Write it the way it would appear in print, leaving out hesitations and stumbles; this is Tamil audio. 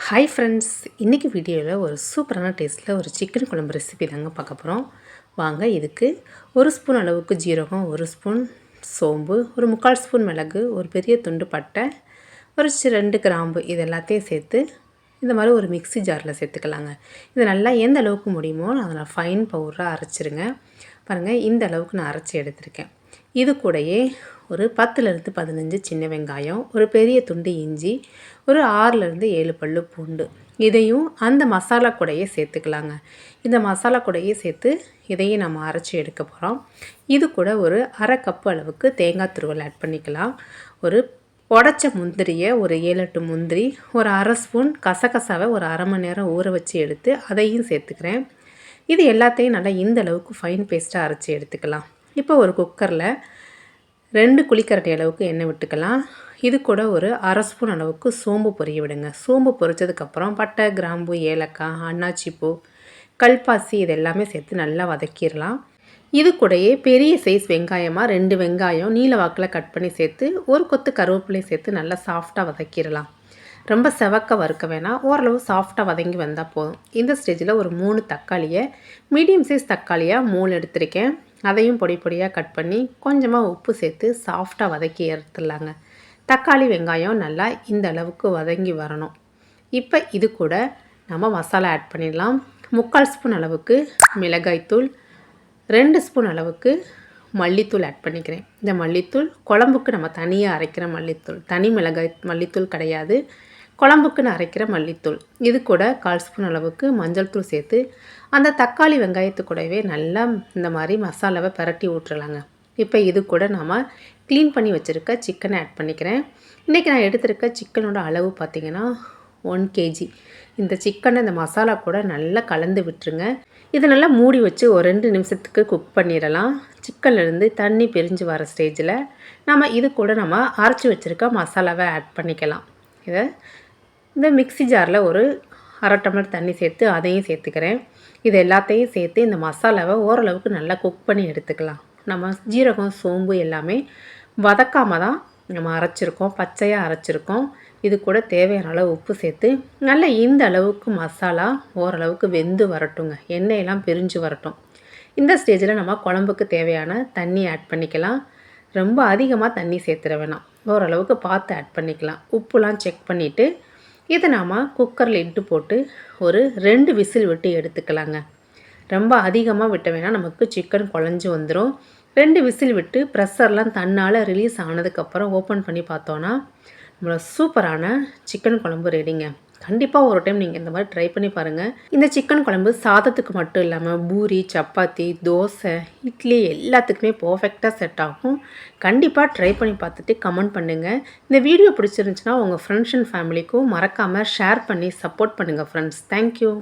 ஹாய் ஃப்ரெண்ட்ஸ், இன்றைக்கி வீடியோவில் ஒரு சூப்பரான டேஸ்ட்டில் ஒரு சிக்கன் குழம்பு ரெசிபி தாங்க பார்க்க போகிறோம். வாங்க, இதுக்கு 1 ஸ்பூன் அளவுக்கு ஜீரகம், 1 ஸ்பூன் சோம்பு, ஒரு 3/4 ஸ்பூன் மிளகு, ஒரு பெரிய துண்டு பட்டை, ஒரு 2 கிராம்பு இது எல்லாத்தையும் சேர்த்து இந்த மாதிரி ஒரு மிக்ஸி ஜாரில் சேர்த்துக்கலாங்க. இது நல்லா எந்த அளவுக்கு முடியுமோ அதில் ஃபைன் பவுடராக அரைச்சிருங்க. பாருங்கள், இந்த அளவுக்கு நான் அரைச்சி எடுத்திருக்கேன். இது கூடயே ஒரு 10லேருந்து 15 சின்ன வெங்காயம், ஒரு பெரிய துண்டு இஞ்சி, ஒரு 6லேருந்து 7 பல்லு பூண்டு, இதையும் அந்த மசாலா கூடயே சேர்த்துக்கலாங்க. இந்த மசாலா கூடயே சேர்த்து இதையும் நம்ம அரைச்சி எடுக்க போகிறோம். இது கூட ஒரு 1/2 கப்பு அளவுக்கு தேங்காய் துருவல் ஆட் பண்ணிக்கலாம். ஒரு உடச்ச முந்திரியை ஒரு 7-8 முந்திரி, ஒரு 1/2 ஸ்பூன் கசகசாவை ஒரு 1/2 மணி நேரம் ஊற வச்சு எடுத்து அதையும் சேர்த்துக்கிறேன். இது எல்லாத்தையும் நல்லா இந்த அளவுக்கு ஃபைன் பேஸ்ட்டாக அரைச்சி எடுத்துக்கலாம். இப்போ ஒரு குக்கரில் 2 குழிக்கரண்டி அளவுக்கு எண்ணெய் விட்டுக்கலாம். இது கூட ஒரு 1/2 ஸ்பூன் அளவுக்கு சோம்பு பொரிய விடுங்க. சோம்பு பொரிச்சதுக்கப்புறம் பட்டை, கிராம்பு, ஏலக்காய், அன்னாச்சிப்பூ, கல்பாசி இது எல்லாமே சேர்த்து நல்லா வதக்கிடலாம். இது கூடயே பெரிய சைஸ் வெங்காயமாக 2 வெங்காயம் நீல வாக்கில் கட் பண்ணி சேர்த்து ஒரு கொத்து கருவேப்பிலையும் சேர்த்து நல்லா சாஃப்டாக வதக்கிடலாம். ரொம்ப செவக்க வறுக்க வேணாம், ஓரளவு சாஃப்டாக வதங்கி வந்தால் போதும். இந்த ஸ்டேஜில் ஒரு 3 தக்காளியை, மீடியம் சைஸ் தக்காளியாக 3 எடுத்திருக்கேன். அதையும் பொடி பொடியாக கட் பண்ணி கொஞ்சமாக உப்பு சேர்த்து சாஃப்டாக வதக்கி எடுத்துடலாங்க. தக்காளி வெங்காயம் நல்லா இந்த அளவுக்கு வதங்கி வரணும். இப்போ இது கூட நம்ம மசாலா ஆட் பண்ணிடலாம். 3/4 ஸ்பூன் அளவுக்கு மிளகாய்த்தூள், 2 ஸ்பூன் அளவுக்கு மல்லித்தூள் ஆட் பண்ணிக்கிறேன். இந்த மல்லித்தூள் குழம்புக்கு நம்ம தனியாக அரைக்கிற மல்லித்தூள், தனி மிளகாய் மல்லித்தூள் கிடையாது, குழம்புக்குன்னு அரைக்கிற மல்லித்தூள். இது கூட 1/4 ஸ்பூன் அளவுக்கு மஞ்சள் தூள் சேர்த்து அந்த தக்காளி வெங்காயத்து கூடவே நல்லா இந்த மாதிரி மசாலாவை பரட்டி விட்டுறலாங்க. இப்போ இது கூட நம்ம க்ளீன் பண்ணி வச்சுருக்க சிக்கனை ஆட் பண்ணிக்கிறேன். இன்றைக்கி நான் எடுத்திருக்க சிக்கனோட அளவு பார்த்திங்கன்னா 1 kg. இந்த சிக்கனை இந்த மசாலா கூட நல்லா கலந்து விட்டுருங்க. இதை நல்லா மூடி வச்சு ஒரு 2 நிமிஷத்துக்கு குக் பண்ணிடலாம். சிக்கன்லேருந்து தண்ணி பிரிஞ்சு வர ஸ்டேஜில் நம்ம இது கூட நம்ம அரைச்சி வச்சுருக்க மசாலாவை ஆட் பண்ணிக்கலாம். இதை இந்த மிக்ஸி ஜாரில் ஒரு 1/2 டம்ளர் தண்ணி சேர்த்து அதையும் சேர்த்துக்கிறேன். இது எல்லாத்தையும் சேர்த்து இந்த மசாலாவை ஓரளவுக்கு நல்லா குக் பண்ணி எடுத்துக்கலாம். நம்ம ஜீரகம், சோம்பு எல்லாமே வதக்காமல் தான் நம்ம அரைச்சிருக்கோம், பச்சையாக அரைச்சிருக்கோம். இது கூட தேவையான அளவு உப்பு சேர்த்து நல்லா இந்த அளவுக்கு மசாலா ஓரளவுக்கு வெந்து வரட்டுங்க, எண்ணெயெல்லாம் பிரிஞ்சு வரட்டும். இந்த ஸ்டேஜில் நம்ம குழம்புக்கு தேவையான தண்ணி ஆட் பண்ணிக்கலாம். ரொம்ப அதிகமாக தண்ணி சேர்த்துட வேணாம், ஓரளவுக்கு பார்த்து ஆட் பண்ணிக்கலாம். உப்புலாம் செக் பண்ணிவிட்டு இதை நாம் குக்கரில் இட்டு போட்டு ஒரு 2 விசில் விட்டு எடுத்துக்கலாங்க. ரொம்ப அதிகமாக விட்ட வேணால் நமக்கு சிக்கன் குழஞ்சி வந்துடும். 2 விசில் விட்டு ப்ரெஷர்லாம் தன்னால் ரிலீஸ் ஆனதுக்கப்புறம் ஓப்பன் பண்ணி பார்த்தோன்னா நம்மளோட சூப்பரான சிக்கன் குழம்பு ரெடிங்க. கண்டிப்பாக ஒரு டைம் நீங்கள் இந்த மாதிரி ட்ரை பண்ணி பாருங்கள். இந்த சிக்கன் குழம்பு சாதத்துக்கு மட்டும் இல்லாமல் பூரி, சப்பாத்தி, தோசை, இட்லி எல்லாத்துக்குமே பர்ஃபெக்டாக செட் ஆகும். கண்டிப்பாக ட்ரை பண்ணி பார்த்துட்டு கமெண்ட் பண்ணுங்கள். இந்த வீடியோ பிடிச்சிருந்துச்சுன்னா உங்கள் ஃப்ரெண்ட்ஸ் அண்ட் ஃபேமிலிக்கும் மறக்காமல் ஷேர் பண்ணி சப்போர்ட் பண்ணுங்கள் ஃப்ரெண்ட்ஸ். தேங்க்யூ.